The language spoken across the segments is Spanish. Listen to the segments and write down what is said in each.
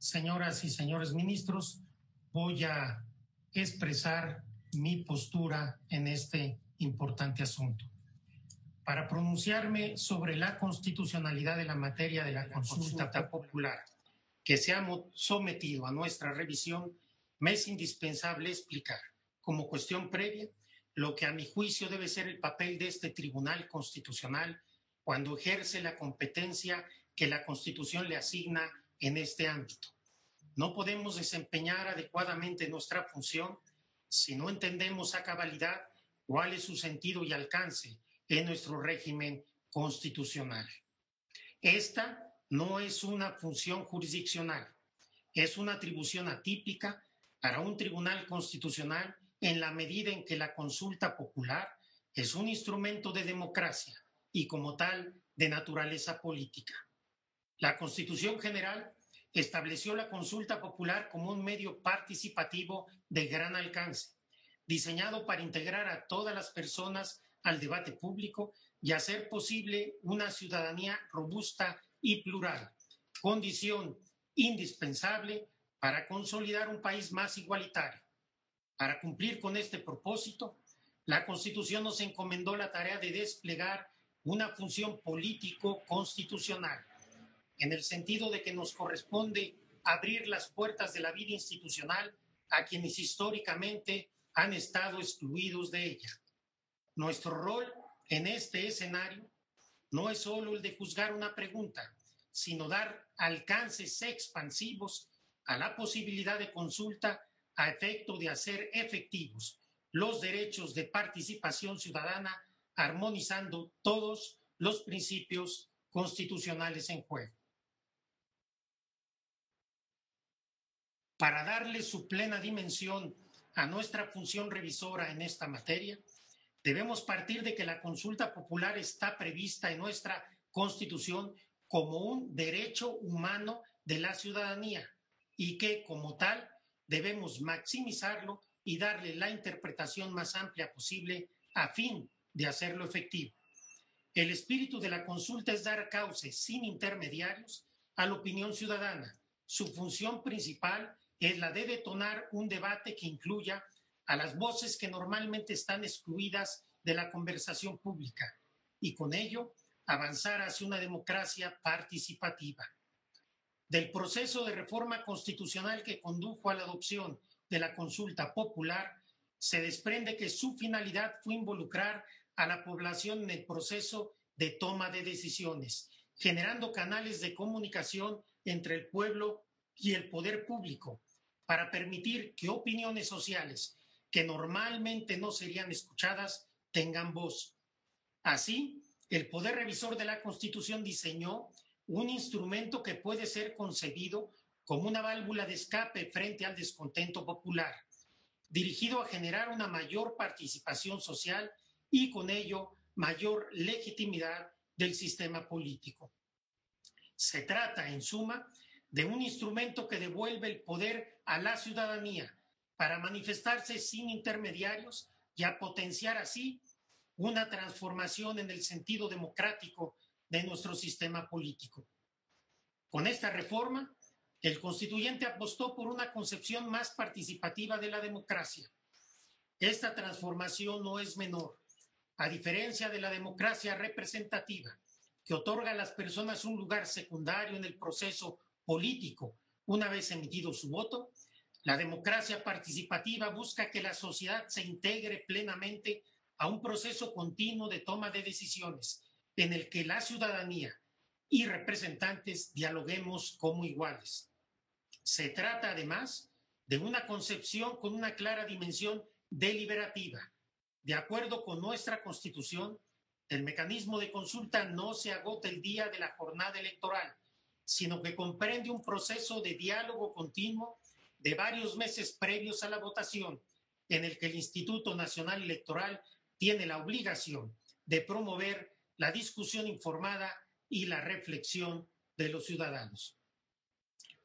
señoras y señores ministros, voy a expresar mi postura en este importante asunto. Para pronunciarme sobre la constitucionalidad de la materia de la consulta popular que se ha sometido a nuestra revisión, me es indispensable explicar, como cuestión previa, lo que a mi juicio debe ser el papel de este Tribunal Constitucional cuando ejerce la competencia que la Constitución le asigna en este ámbito. No podemos desempeñar adecuadamente nuestra función si no entendemos a cabalidad cuál es su sentido y alcance en nuestro régimen constitucional. Esta no es una función jurisdiccional, es una atribución atípica para un tribunal constitucional en la medida en que la consulta popular es un instrumento de democracia y como tal de naturaleza política. La Constitución General estableció la consulta popular como un medio participativo de gran alcance, diseñado para integrar a todas las personas al debate público y hacer posible una ciudadanía robusta y plural, condición indispensable para consolidar un país más igualitario. Para cumplir con este propósito, la Constitución nos encomendó la tarea de desplegar una función político-constitucional, en el sentido de que nos corresponde abrir las puertas de la vida institucional a quienes históricamente han estado excluidos de ella. Nuestro rol en este escenario no es solo el de juzgar una pregunta, sino dar alcances expansivos a la posibilidad de consulta a efecto de hacer efectivos los derechos de participación ciudadana, armonizando todos los principios constitucionales en juego. Para darle su plena dimensión a nuestra función revisora en esta materia, debemos partir de que la consulta popular está prevista en nuestra Constitución como un derecho humano de la ciudadanía y que, como tal, debemos maximizarlo y darle la interpretación más amplia posible a fin de hacerlo efectivo. El espíritu de la consulta es dar cauce sin intermediarios a la opinión ciudadana. Su función principal es la de detonar un debate que incluya a las voces que normalmente están excluidas de la conversación pública y con ello avanzar hacia una democracia participativa. Del proceso de reforma constitucional que condujo a la adopción de la consulta popular, se desprende que su finalidad fue involucrar a la población en el proceso de toma de decisiones, generando canales de comunicación entre el pueblo y el poder público, para permitir que opiniones sociales que normalmente no serían escuchadas tengan voz. Así, el Poder Revisor de la Constitución diseñó un instrumento que puede ser concebido como una válvula de escape frente al descontento popular, dirigido a generar una mayor participación social y con ello mayor legitimidad del sistema político. Se trata, en suma, de un instrumento que devuelve el poder a la ciudadanía para manifestarse sin intermediarios y a potenciar así una transformación en el sentido democrático de nuestro sistema político. Con esta reforma, el constituyente apostó por una concepción más participativa de la democracia. Esta transformación no es menor, a diferencia de la democracia representativa, que otorga a las personas un lugar secundario en el proceso político una vez emitido su voto. La democracia participativa busca que la sociedad se integre plenamente a un proceso continuo de toma de decisiones en el que la ciudadanía y representantes dialoguemos como iguales. Se trata además de una concepción con una clara dimensión deliberativa. De acuerdo con nuestra Constitución, el mecanismo de consulta no se agota el día de la jornada electoral, sino que comprende un proceso de diálogo continuo de varios meses previos a la votación, en el que el Instituto Nacional Electoral tiene la obligación de promover la discusión informada y la reflexión de los ciudadanos.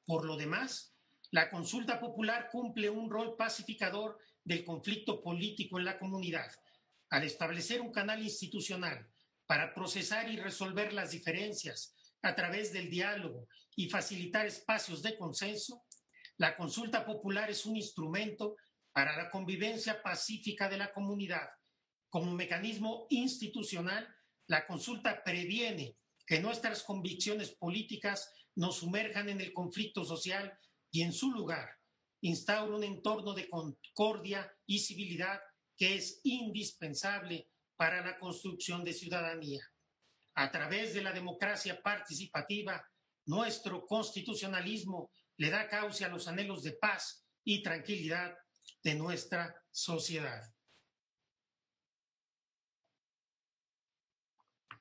Por lo demás, la consulta popular cumple un rol pacificador del conflicto político en la comunidad, al establecer un canal institucional para procesar y resolver las diferencias a través del diálogo y facilitar espacios de consenso, la consulta popular es un instrumento para la convivencia pacífica de la comunidad. Como mecanismo institucional, la consulta previene que nuestras convicciones políticas nos sumerjan en el conflicto social y, en su lugar, instaura un entorno de concordia y civilidad que es indispensable para la construcción de ciudadanía. A través de la democracia participativa, nuestro constitucionalismo le da cauce a los anhelos de paz y tranquilidad de nuestra sociedad.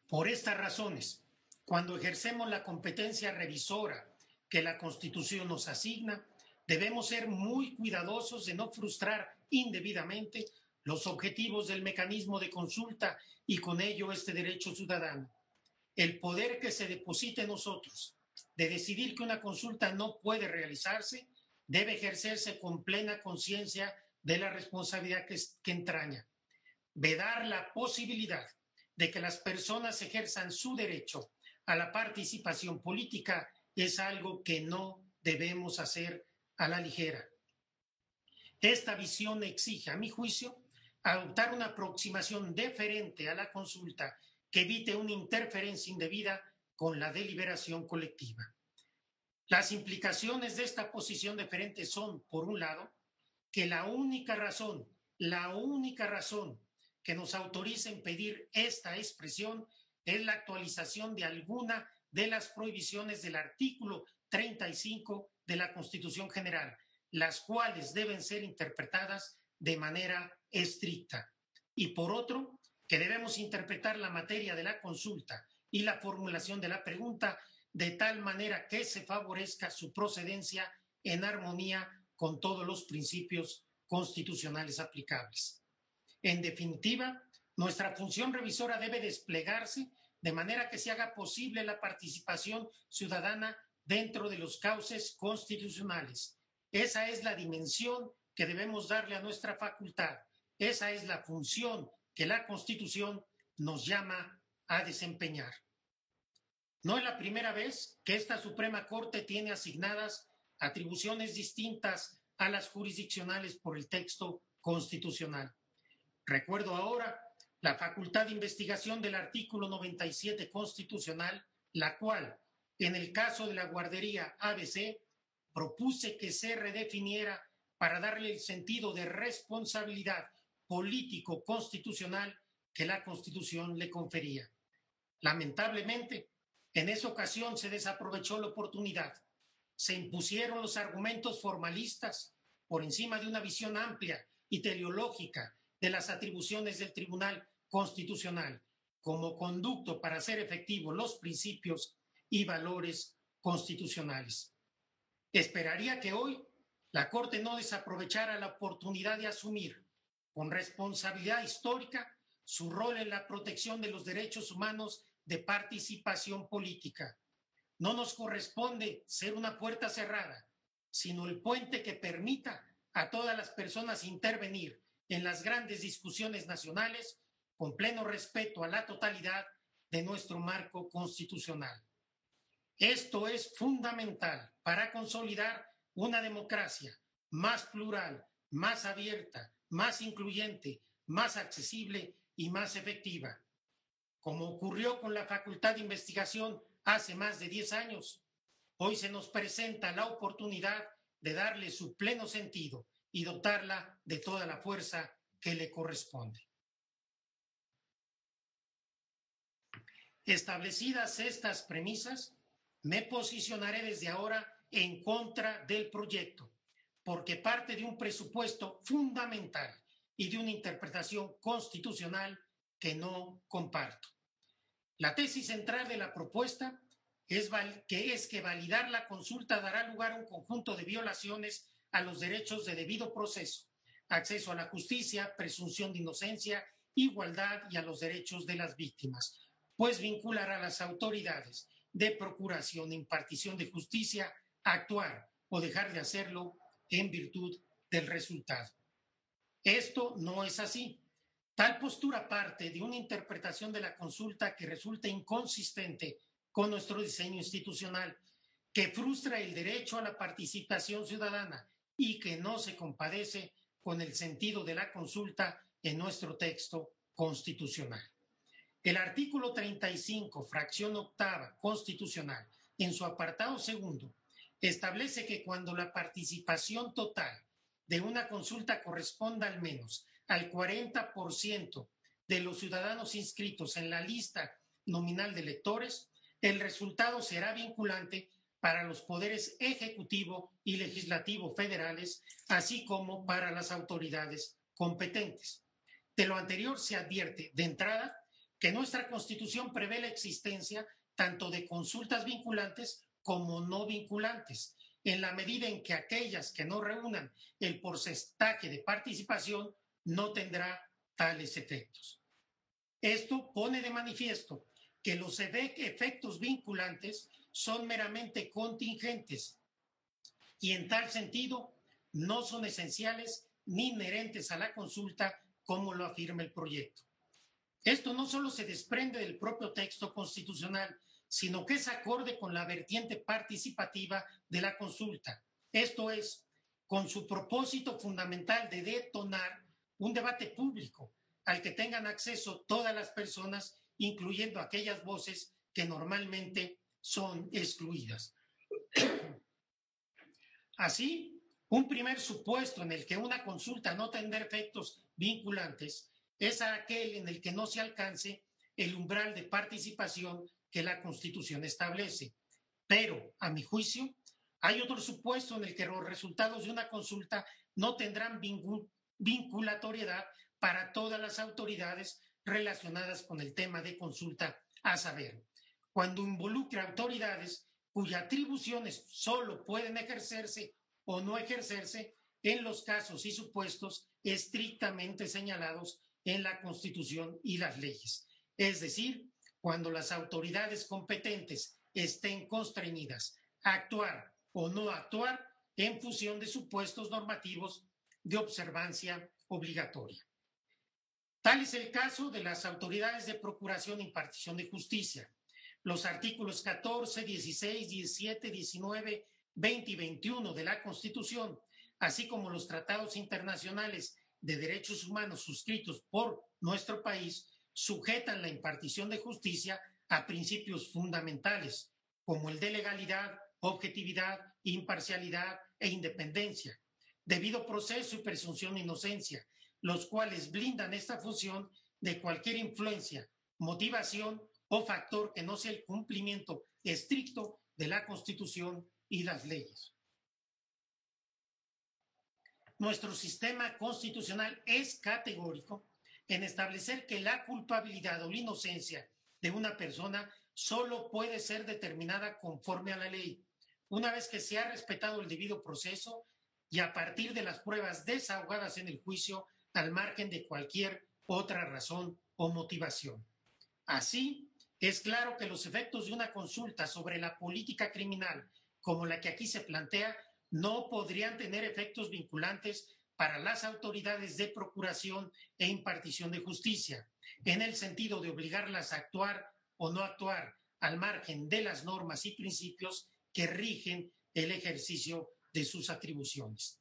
Por estas razones, cuando ejercemos la competencia revisora que la Constitución nos asigna, debemos ser muy cuidadosos de no frustrar indebidamente los objetivos del mecanismo de consulta y con ello este derecho ciudadano. El poder que se deposita en nosotros de decidir que una consulta no puede realizarse debe ejercerse con plena conciencia de la responsabilidad que entraña. Vedar la posibilidad de que las personas ejerzan su derecho a la participación política es algo que no debemos hacer a la ligera. Esta visión exige, a mi juicio, adoptar una aproximación deferente a la consulta que evite una interferencia indebida con la deliberación colectiva. Las implicaciones de esta posición deferente son, por un lado, que la única razón que nos autoriza a impedir esta expresión es la actualización de alguna de las prohibiciones del artículo 35 de la Constitución General, las cuales deben ser interpretadas de manera estricta. Y por otro, que debemos interpretar la materia de la consulta y la formulación de la pregunta de tal manera que se favorezca su procedencia en armonía con todos los principios constitucionales aplicables. En definitiva, nuestra función revisora debe desplegarse de manera que se haga posible la participación ciudadana dentro de los cauces constitucionales. Esa es la dimensión que debemos darle a nuestra facultad. Esa es la función que la Constitución nos llama a desempeñar. No es la primera vez que esta Suprema Corte tiene asignadas atribuciones distintas a las jurisdiccionales por el texto constitucional. Recuerdo ahora la facultad de investigación del artículo 97 constitucional, la cual, en el caso de la guardería ABC, propuse que se redefiniera para darle el sentido de responsabilidad político-constitucional que la Constitución le confería. Lamentablemente, en esa ocasión se desaprovechó la oportunidad. Se impusieron los argumentos formalistas por encima de una visión amplia y teleológica de las atribuciones del Tribunal Constitucional como conducto para hacer efectivos los principios y valores constitucionales. Esperaría que hoy la Corte no desaprovechara la oportunidad de asumir con responsabilidad histórica su rol en la protección de los derechos humanos de participación política. No nos corresponde ser una puerta cerrada, sino el puente que permita a todas las personas intervenir en las grandes discusiones nacionales con pleno respeto a la totalidad de nuestro marco constitucional. Esto es fundamental para consolidar una democracia más plural, más abierta, más incluyente, más accesible y más efectiva. Como ocurrió con la Facultad de Investigación hace más de 10 años, hoy se nos presenta la oportunidad de darle su pleno sentido y dotarla de toda la fuerza que le corresponde. Establecidas estas premisas, me posicionaré desde ahora en contra del proyecto, porque parte de un presupuesto fundamental y de una interpretación constitucional que no comparto. La tesis central de la propuesta es que validar la consulta dará lugar a un conjunto de violaciones a los derechos de debido proceso, acceso a la justicia, presunción de inocencia, igualdad y a los derechos de las víctimas, pues vinculará a las autoridades de procuración e impartición de justicia a actuar o dejar de hacerlo en virtud del resultado. Esto no es así. Tal postura parte de una interpretación de la consulta que resulta inconsistente con nuestro diseño institucional, que frustra el derecho a la participación ciudadana y que no se compadece con el sentido de la consulta en nuestro texto constitucional. El artículo 35, fracción octava constitucional, en su apartado segundo, establece que cuando la participación total de una consulta corresponda al menos al 40% de los ciudadanos inscritos en la lista nominal de electores, el resultado será vinculante para los poderes ejecutivo y legislativo federales, así como para las autoridades competentes. De lo anterior se advierte de entrada que nuestra Constitución prevé la existencia tanto de consultas vinculantes como no vinculantes, en la medida en que aquellas que no reúnan el porcentaje de participación no tendrá tales efectos. Esto pone de manifiesto que los efectos vinculantes son meramente contingentes y en tal sentido no son esenciales ni inherentes a la consulta como lo afirma el proyecto. Esto no solo se desprende del propio texto constitucional, sino que es acorde con la vertiente participativa de la consulta. Esto es, con su propósito fundamental de detonar un debate público al que tengan acceso todas las personas, incluyendo aquellas voces que normalmente son excluidas. Así, un primer supuesto en el que una consulta no tendrá efectos vinculantes es aquel en el que no se alcance el umbral de participación que la Constitución establece. Pero, a mi juicio, hay otro supuesto en el que los resultados de una consulta no tendrán vinculatoriedad para todas las autoridades relacionadas con el tema de consulta, a saber, cuando involucra autoridades cuyas atribuciones solo pueden ejercerse o no ejercerse en los casos y supuestos estrictamente señalados en la Constitución y las leyes. Es decir, cuando las autoridades competentes estén constreñidas a actuar o no actuar en función de supuestos normativos de observancia obligatoria. Tal es el caso de las autoridades de procuración e impartición de justicia. Los artículos 14, 16, 17, 19, 20 y 21 de la Constitución, así como los tratados internacionales de derechos humanos suscritos por nuestro país, sujetan la impartición de justicia a principios fundamentales, como el de legalidad, objetividad, imparcialidad e independencia, debido proceso y presunción de inocencia, los cuales blindan esta función de cualquier influencia, motivación o factor que no sea el cumplimiento estricto de la Constitución y las leyes. Nuestro sistema constitucional es categórico en establecer que la culpabilidad o la inocencia de una persona solo puede ser determinada conforme a la ley, una vez que se ha respetado el debido proceso y a partir de las pruebas desahogadas en el juicio al margen de cualquier otra razón o motivación. Así, es claro que los efectos de una consulta sobre la política criminal, como la que aquí se plantea, no podrían tener efectos vinculantes para las autoridades de procuración e impartición de justicia, en el sentido de obligarlas a actuar o no actuar al margen de las normas y principios que rigen el ejercicio de sus atribuciones.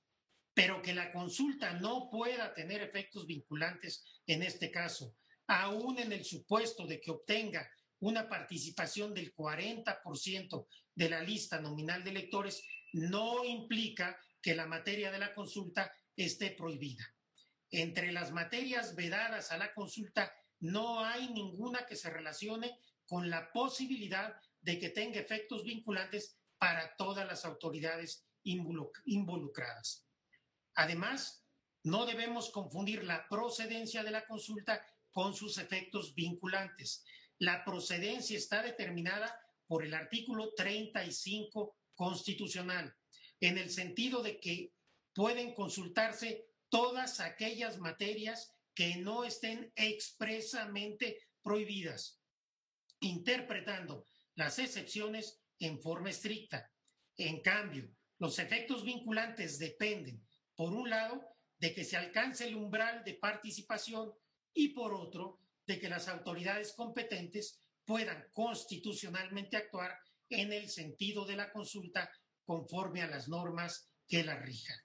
Pero que la consulta no pueda tener efectos vinculantes en este caso, aún en el supuesto de que obtenga una participación del 40% de la lista nominal de electores, no implica que la materia de la consulta esté prohibida. Entre las materias vedadas a la consulta no hay ninguna que se relacione con la posibilidad de que tenga efectos vinculantes para todas las autoridades involucradas. Además, no debemos confundir la procedencia de la consulta con sus efectos vinculantes. La procedencia está determinada por el artículo 35 constitucional, en el sentido de que pueden consultarse todas aquellas materias que no estén expresamente prohibidas, interpretando las excepciones en forma estricta. En cambio, los efectos vinculantes dependen, por un lado, de que se alcance el umbral de participación y por otro, de que las autoridades competentes puedan constitucionalmente actuar en el sentido de la consulta conforme a las normas que la rijan.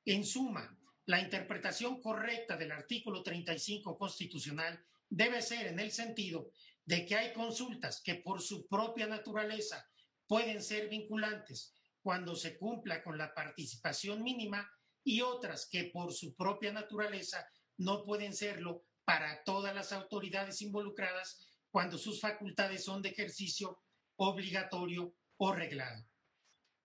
En suma, la interpretación correcta del artículo 35 constitucional debe ser en el sentido de que hay consultas que por su propia naturaleza pueden ser vinculantes cuando se cumpla con la participación mínima y otras que por su propia naturaleza no pueden serlo para todas las autoridades involucradas cuando sus facultades son de ejercicio obligatorio o reglado.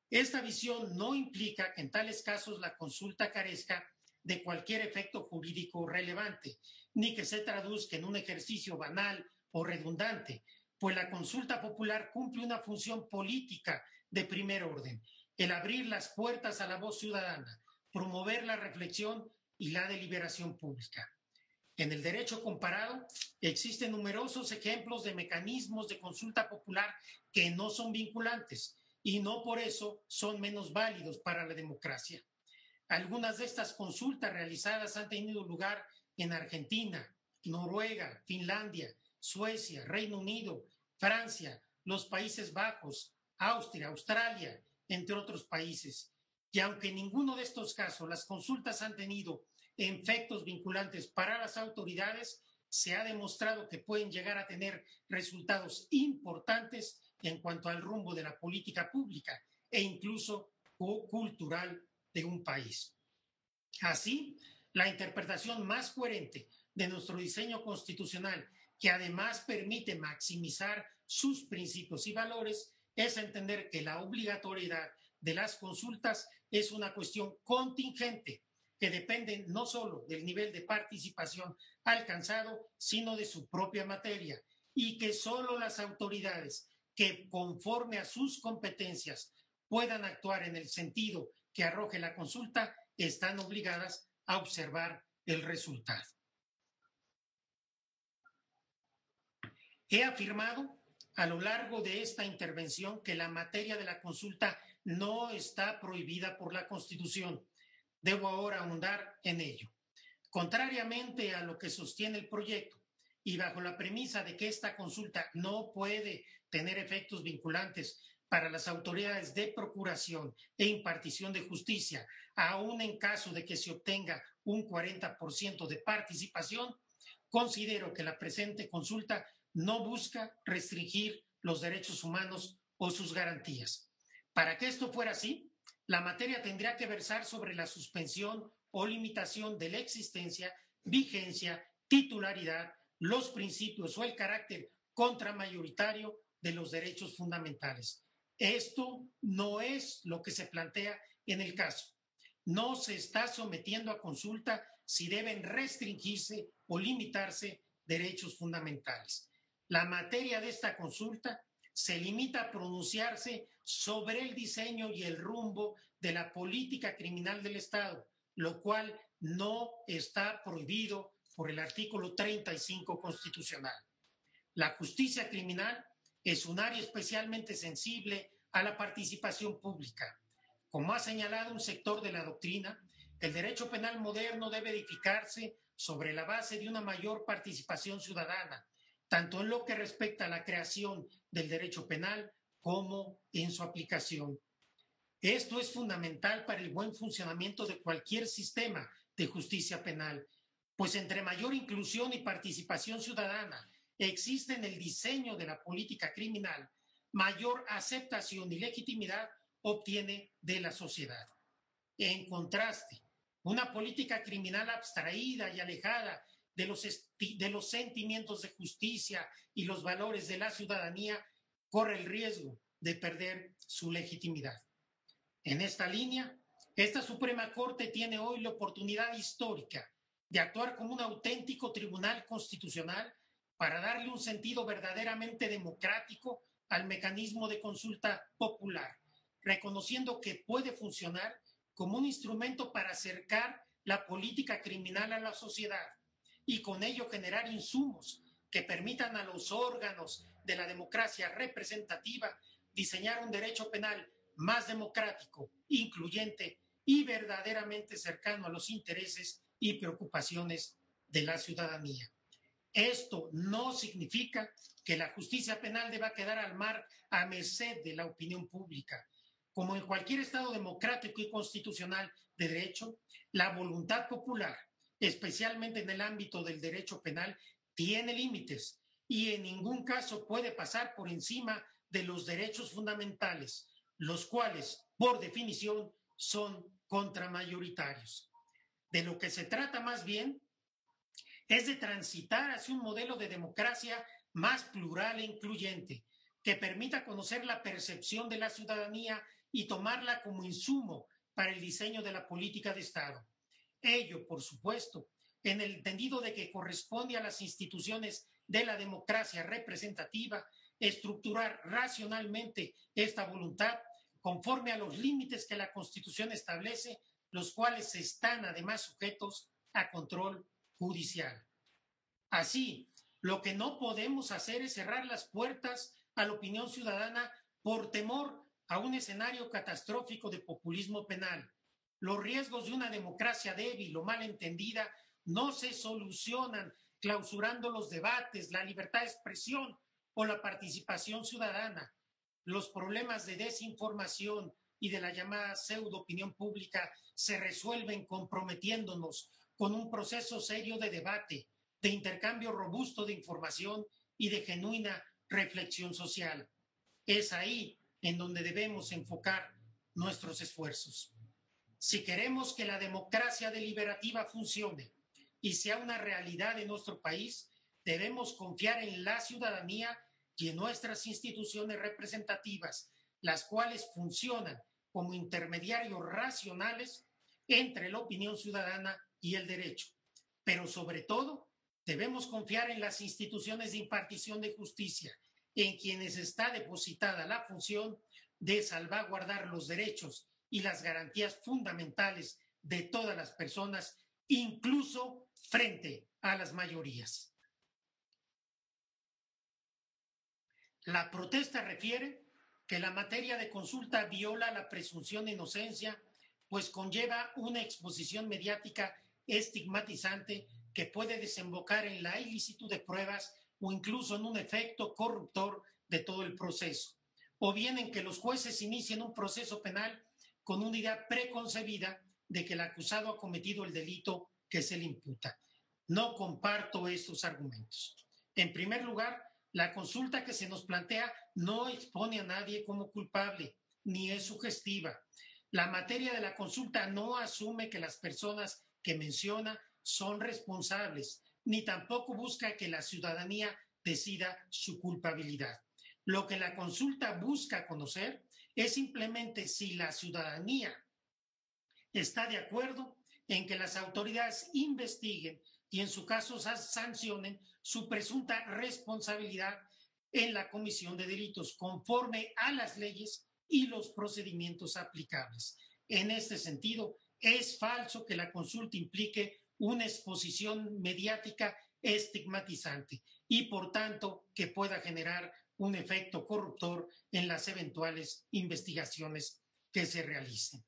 Esta visión no implica que en tales casos la consulta carezca de cualquier efecto jurídico relevante, ni que se traduzca en un ejercicio banal o redundante, pues la consulta popular cumple una función política de primer orden, el abrir las puertas a la voz ciudadana, promover la reflexión y la deliberación pública. En el derecho comparado existen numerosos ejemplos de mecanismos de consulta popular que no son vinculantes y no por eso son menos válidos para la democracia. Algunas de estas consultas realizadas han tenido lugar en Argentina, Noruega, Finlandia, Suecia, Reino Unido, Francia, los Países Bajos, Austria, Australia, entre otros países. Y aunque en ninguno de estos casos las consultas han tenido efectos vinculantes para las autoridades, se ha demostrado que pueden llegar a tener resultados importantes en cuanto al rumbo de la política pública e incluso cultural de un país. Así, la interpretación más coherente de nuestro diseño constitucional, que además permite maximizar sus principios y valores, es entender que la obligatoriedad de las consultas es una cuestión contingente que depende no solo del nivel de participación alcanzado, sino de su propia materia, y que solo las autoridades que conforme a sus competencias puedan actuar en el sentido que arroje la consulta están obligadas a observar el resultado. He afirmado a lo largo de esta intervención que la materia de la consulta no está prohibida por la Constitución. Debo ahora ahondar en ello. Contrariamente a lo que sostiene el proyecto y bajo la premisa de que esta consulta no puede tener efectos vinculantes para las autoridades de procuración e impartición de justicia, aun en caso de que se obtenga un 40% de participación, considero que la presente consulta no busca restringir los derechos humanos o sus garantías. Para que esto fuera así, la materia tendría que versar sobre la suspensión o limitación de la existencia, vigencia, titularidad, los principios o el carácter contramayoritario de los derechos fundamentales. Esto no es lo que se plantea en el caso. No se está sometiendo a consulta si deben restringirse o limitarse derechos fundamentales. La materia de esta consulta se limita a pronunciarse sobre el diseño y el rumbo de la política criminal del Estado, lo cual no está prohibido por el artículo 35 constitucional. La justicia criminal es un área especialmente sensible a la participación pública. Como ha señalado un sector de la doctrina, el derecho penal moderno debe edificarse sobre la base de una mayor participación ciudadana, tanto en lo que respecta a la creación del derecho penal como en su aplicación. Esto es fundamental para el buen funcionamiento de cualquier sistema de justicia penal, pues entre mayor inclusión y participación ciudadana existe en el diseño de la política criminal, mayor aceptación y legitimidad obtiene de la sociedad. En contraste, una política criminal abstraída y alejada de los sentimientos de justicia y los valores de la ciudadanía corre el riesgo de perder su legitimidad. En esta línea, esta Suprema Corte tiene hoy la oportunidad histórica de actuar como un auténtico tribunal constitucional para darle un sentido verdaderamente democrático al mecanismo de consulta popular, reconociendo que puede funcionar como un instrumento para acercar la política criminal a la sociedad y con ello generar insumos que permitan a los órganos de la democracia representativa diseñar un derecho penal más democrático, incluyente y verdaderamente cercano a los intereses y preocupaciones de la ciudadanía. Esto no significa que la justicia penal deba quedar a merced de la opinión pública. Como en cualquier Estado democrático y constitucional de derecho, la voluntad popular, especialmente en el ámbito del derecho penal, tiene límites y en ningún caso puede pasar por encima de los derechos fundamentales, los cuales, por definición, son contramayoritarios. De lo que se trata más bien es de transitar hacia un modelo de democracia más plural e incluyente, que permita conocer la percepción de la ciudadanía y tomarla como insumo para el diseño de la política de Estado. Ello, por supuesto, en el entendido de que corresponde a las instituciones de la democracia representativa estructurar racionalmente esta voluntad conforme a los límites que la Constitución establece, los cuales están además sujetos a control judicial. Así, lo que no podemos hacer es cerrar las puertas a la opinión ciudadana por temor a un escenario catastrófico de populismo penal. Los riesgos de una democracia débil o mal entendida no se solucionan clausurando los debates, la libertad de expresión o la participación ciudadana. Los problemas de desinformación y de la llamada pseudo opinión pública se resuelven comprometiéndonos con un proceso serio de debate, de intercambio robusto de información y de genuina reflexión social. Es ahí en donde debemos enfocar nuestros esfuerzos. Si queremos que la democracia deliberativa funcione y sea una realidad en nuestro país, debemos confiar en la ciudadanía y en nuestras instituciones representativas, las cuales funcionan como intermediarios racionales entre la opinión ciudadana y el derecho. Pero sobre todo, debemos confiar en las instituciones de impartición de justicia, en quienes está depositada la función de salvaguardar los derechos y las garantías fundamentales de todas las personas, incluso frente a las mayorías. La protesta refiere que la materia de consulta viola la presunción de inocencia, pues conlleva una exposición mediática estigmatizante que puede desembocar en la ilicitud de pruebas o incluso en un efecto corruptor de todo el proceso, o bien en que los jueces inicien un proceso penal con una idea preconcebida de que el acusado ha cometido el delito que se le imputa. No comparto estos argumentos. En primer lugar, la consulta que se nos plantea no expone a nadie como culpable, ni es sugestiva. La materia de la consulta no asume que las personas que menciona son responsables, ni tampoco busca que la ciudadanía decida su culpabilidad. Lo que la consulta busca conocer es simplemente si la ciudadanía está de acuerdo en que las autoridades investiguen y en su caso sancionen su presunta responsabilidad en la comisión de delitos conforme a las leyes y los procedimientos aplicables. En este sentido, es falso que la consulta implique una exposición mediática estigmatizante y, por tanto, que pueda generar un efecto corruptor en las eventuales investigaciones que se realicen.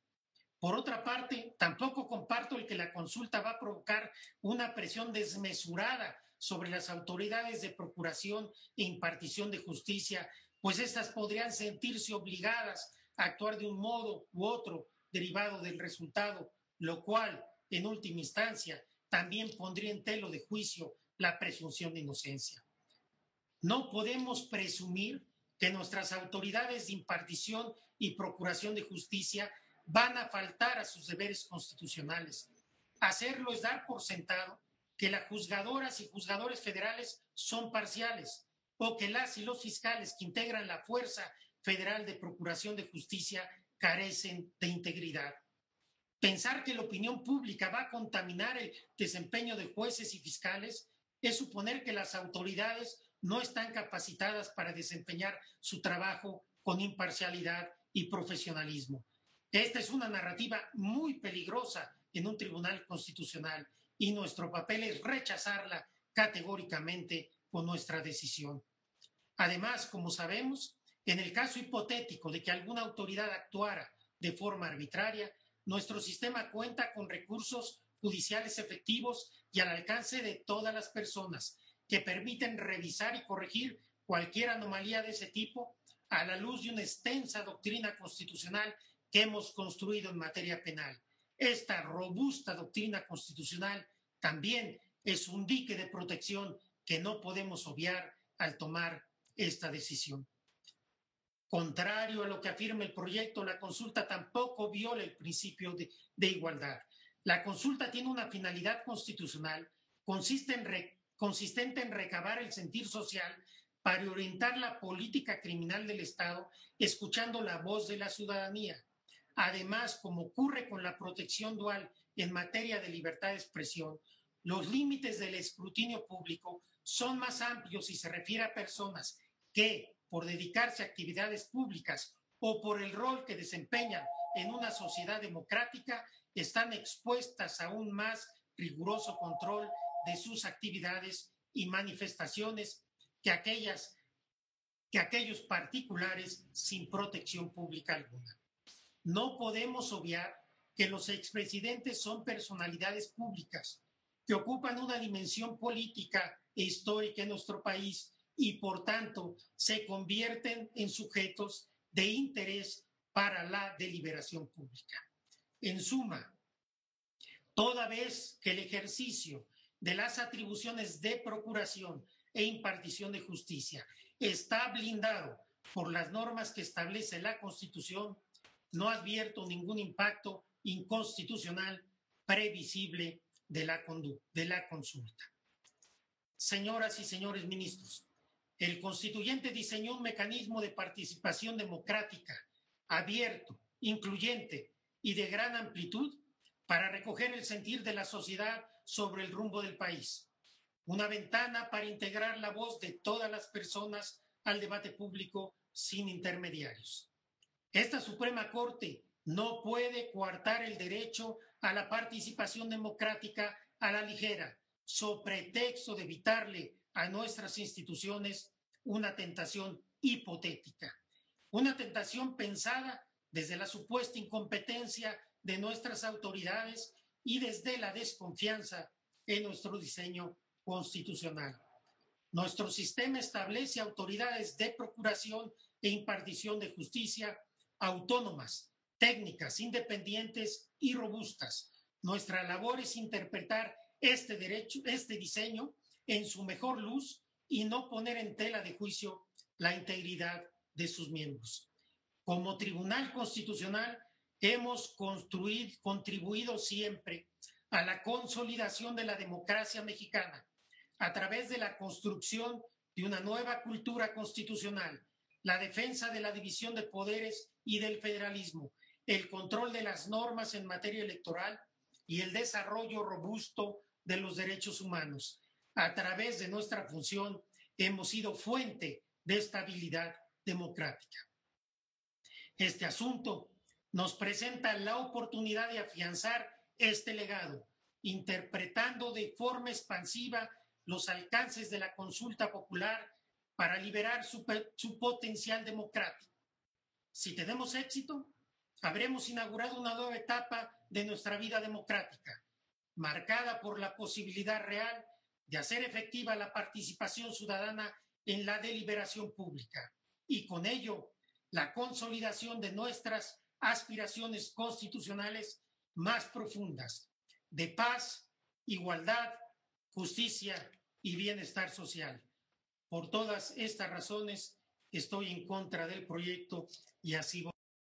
Por otra parte, tampoco comparto el que la consulta va a provocar una presión desmesurada sobre las autoridades de procuración e impartición de justicia, pues estas podrían sentirse obligadas a actuar de un modo u otro derivado del resultado, lo cual, en última instancia, también pondría en tela de juicio la presunción de inocencia. No podemos presumir que nuestras autoridades de impartición y procuración de justicia van a faltar a sus deberes constitucionales. Hacerlo es dar por sentado que las juzgadoras y juzgadores federales son parciales o que las y los fiscales que integran la Fuerza Federal de Procuración de Justicia carecen de integridad. Pensar que la opinión pública va a contaminar el desempeño de jueces y fiscales es suponer que las autoridades no están capacitadas para desempeñar su trabajo con imparcialidad y profesionalismo. Esta es una narrativa muy peligrosa en un tribunal constitucional y nuestro papel es rechazarla categóricamente con nuestra decisión. Además, como sabemos, en el caso hipotético de que alguna autoridad actuara de forma arbitraria, nuestro sistema cuenta con recursos judiciales efectivos y al alcance de todas las personas que permiten revisar y corregir cualquier anomalía de ese tipo a la luz de una extensa doctrina constitucional que hemos construido en materia penal. Esta robusta doctrina constitucional también es un dique de protección que no podemos obviar al tomar esta decisión. Contrario a lo que afirma el proyecto, la consulta tampoco viola el principio de igualdad. La consulta tiene una finalidad constitucional consistente en recabar el sentir social para orientar la política criminal del Estado, escuchando la voz de la ciudadanía. Además, como ocurre con la protección dual en materia de libertad de expresión, los límites del escrutinio público son más amplios si se refiere a personas que, por dedicarse a actividades públicas o por el rol que desempeñan en una sociedad democrática, están expuestas a un más riguroso control de sus actividades y manifestaciones que aquellos particulares sin protección pública alguna. No podemos obviar que los expresidentes son personalidades públicas que ocupan una dimensión política e histórica en nuestro país y, por tanto, se convierten en sujetos de interés para la deliberación pública. En suma, toda vez que el ejercicio de las atribuciones de procuración e impartición de justicia está blindado por las normas que establece la Constitución, no advierto ningún impacto inconstitucional previsible de la consulta. Señoras y señores ministros, el constituyente diseñó un mecanismo de participación democrática, abierto, incluyente y de gran amplitud para recoger el sentir de la sociedad sobre el rumbo del país. Una ventana para integrar la voz de todas las personas al debate público sin intermediarios. Esta Suprema Corte no puede coartar el derecho a la participación democrática a la ligera, so pretexto de evitarle a nuestras instituciones una tentación hipotética, una tentación pensada desde la supuesta incompetencia de nuestras autoridades y desde la desconfianza en nuestro diseño constitucional. Nuestro sistema establece autoridades de procuración e impartición de justicia autónomas, técnicas, independientes y robustas. Nuestra labor es interpretar este diseño en su mejor luz y no poner en tela de juicio la integridad de sus miembros. Como Tribunal Constitucional hemos contribuido siempre a la consolidación de la democracia mexicana a través de la construcción de una nueva cultura constitucional, la defensa de la división de poderes y del federalismo, el control de las normas en materia electoral y el desarrollo robusto de los derechos humanos. A través de nuestra función hemos sido fuente de estabilidad democrática. Este asunto nos presenta la oportunidad de afianzar este legado, interpretando de forma expansiva los alcances de la consulta popular para liberar su potencial democrático. Si tenemos éxito, habremos inaugurado una nueva etapa de nuestra vida democrática, marcada por la posibilidad real de hacer efectiva la participación ciudadana en la deliberación pública y con ello la consolidación de nuestras aspiraciones constitucionales más profundas de paz, igualdad, justicia y bienestar social. Por todas estas razones estoy en contra del proyecto y así voy.